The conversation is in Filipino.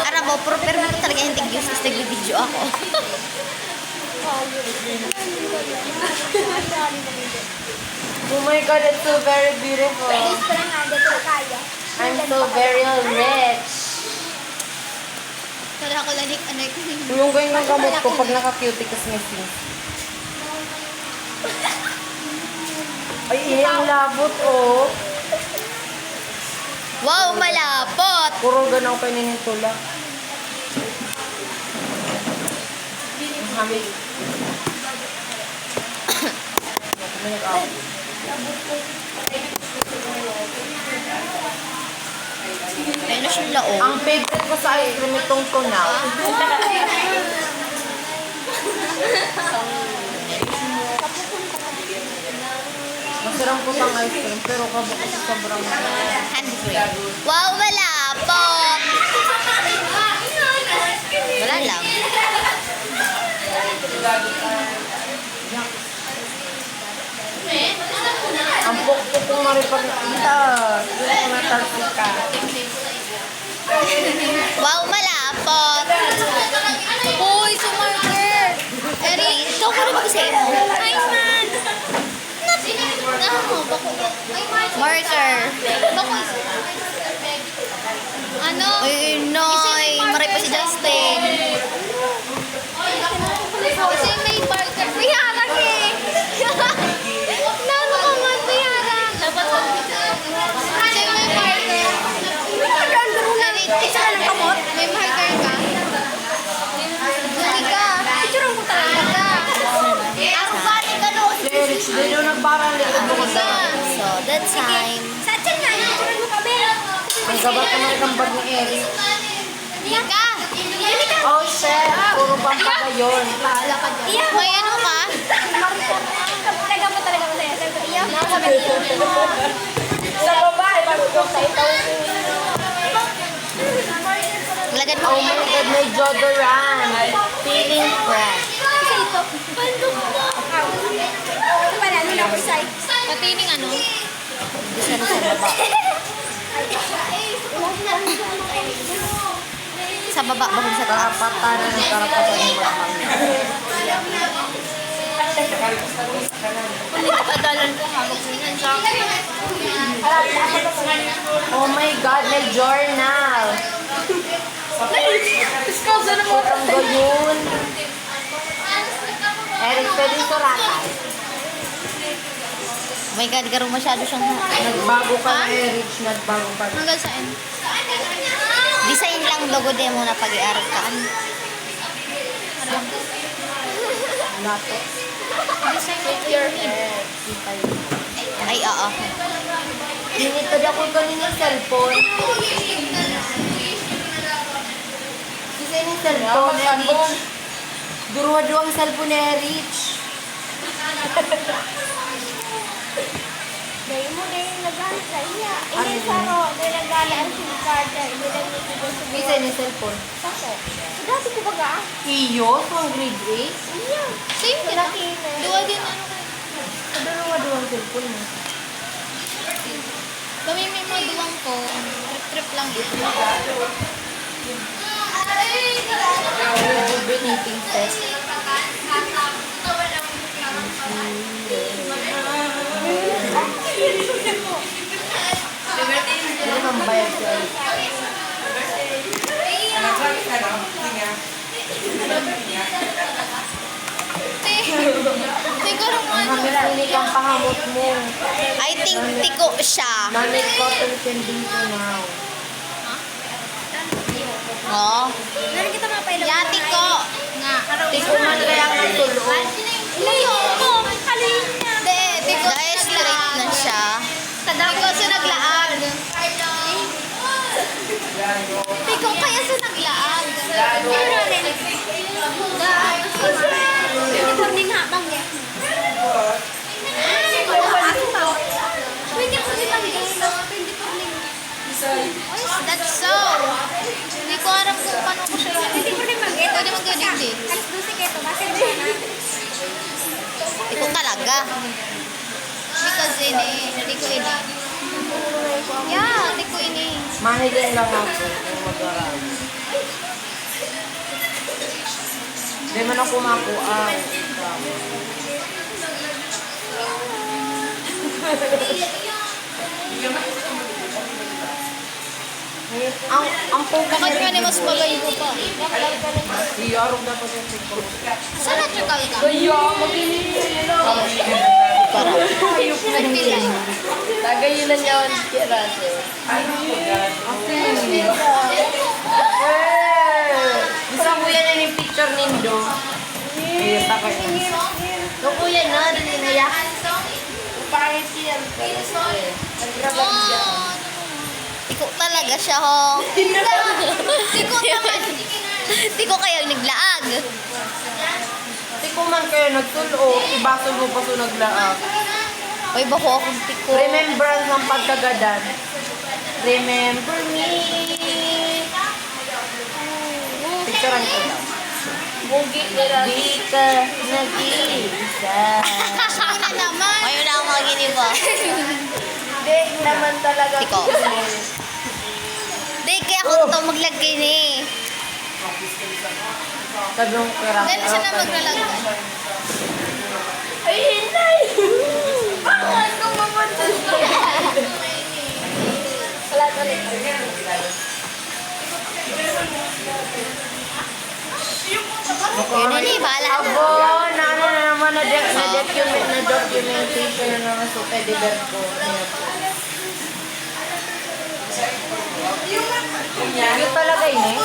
Para mo, pero mo talaga yung tig-use is nag-video ako. Oh my God, it's so very beautiful. I'm so very rich. Kala ko lanik, anak. Yung ganyan ng gamot ko pag naka-cutics missing. Ay, ang labot, oh. Wow, malapot! Puro ganang paninintula. Hamig. Ayun na siyang laong. Ang favorite ko sa ice cream itong tunaw. Masarap po ang ice cream pero kabukos sobrang Hand-free. Wow, malapot! Wala lang. ang pokpok kong maripag nakita. Yung ko natalsik ka. Wow, malapot! Uy, sumarker! Eri, ikaw ko rin mag-say mo. Hi, man! Marker. Ano? Ay, noy. Maray pa si Justin. Kasi may marker. Uy, harang eh. Nano ka man, may harang. Kasi may marker. Isa ka ng kamot? May marker ka? Hindi ka. Picture mo talaga. Arubani ka no. Rich, din yung nagparang likod mo sa... So, that time. Sa tiyan nga, picture mo kami. Ang gabat naman ang bag ni Eric. Hindi ka. Oh, shit. Puro pampagayon. Bahala ka dyan. May ano ka? Talaga mo masaya. Sabi ko, iyak mo. Sabi ko, Sa babae, magkakot sa itaw. Lagad mo. Oh my God, may deodorant. Feeling fresh. isa ito. Bandok mo. Ito pala, ano na ako side. Patining ano? Gusto mo sa baba. Sa baba, bakit sa taas? Karapatan ng karapatan ng mga kami. Padalan ko hawak mo yan sa akin. Oh my God, may journal. Ang gayon. Eric, pwedeng suratan. Oh my God, garo masyado siyang... Nagbago ka na, Eric. Nagbago ka na. Hanggang saan? Design lang logo din mo na pag-iarap ka. Lato. Design with your head. Ay, oo. Hinitad ako kanina yung cellphone. Kasi yung cellphone, Erich. Duruwa-duwa ang cellphone ni Erich. Dahil mo, dahil nagana sa iya. Ini saro, dahil nagana ang SIM card. Dahil nagiging sa Isa yung cellphone. Sako. Dati ko baga. Iyo, from grade 8. Iya. Same din. Laki na. Duwa din ano kayo. Duruwa-duwa ang cellphone mo. Kami may mga duwang ko. Trip-trip lang yun. Rejuvenating test. Hindi naman bayad siya. Siguro mo ano. Mamilinig ang pahamot mo. I think tiko siya. Nanay cotton candy ko now. Oo. Meron kita mapailaw. Yati ko. Nga. Tiko man kaya ang tulo. Layo ko. Kalin niya. Hindi, tiko. Dahil straight na siya. Tiko siya naglaag. Tiko kaya siya naglaag. Ito din habang niya. Pwede ko din Oy, that's so. Hindi ko alam kung paano ko siya. Pwede ko rin mag-eto. Pwede mag-edit. Alas 12 kayo. Bakit din na? Tiko talaga. Because ini. Tiko ini. Yeah, tiko ini. Mahiling lang ako kung mag-aral. Hindi man ako makuha. ang pogi Bakit ka ni mas magayo pa? Iyarog na pa sa tikko. Saan natural ka? Kaya, mag-inili Para. Ayup na Nagpilay. Tagay na niya ang kirase. Gusto ko yan yung picture nindo. Ayun, takay na. So, kuya na, rin na ya. Pangit siya. Nagtrabaho siya. Tiko talaga siya, ho. Tiko naman. Tiko kayo naglaag. Di ko man kayo nagtulo, ibaso mo pa so naglaak. Uy, bako akong tiko. Remembrance ng pagkagadan. Remember me. Picturean ko lang. Bugi nila. Di ka nag-iisa. Una naman. Ayaw na akong maginiba. Di naman talaga. Tiko. Di, kaya ako ito maglagay ni. Sabiong kera. Dahil siya na maglalagay. Ay, hinay! Bakit ko mapunta Wala ulit. Yun na ni, bahala na. Abo, naano na naman na-documentation na naman sa pedigar ko. Yun talaga yun eh.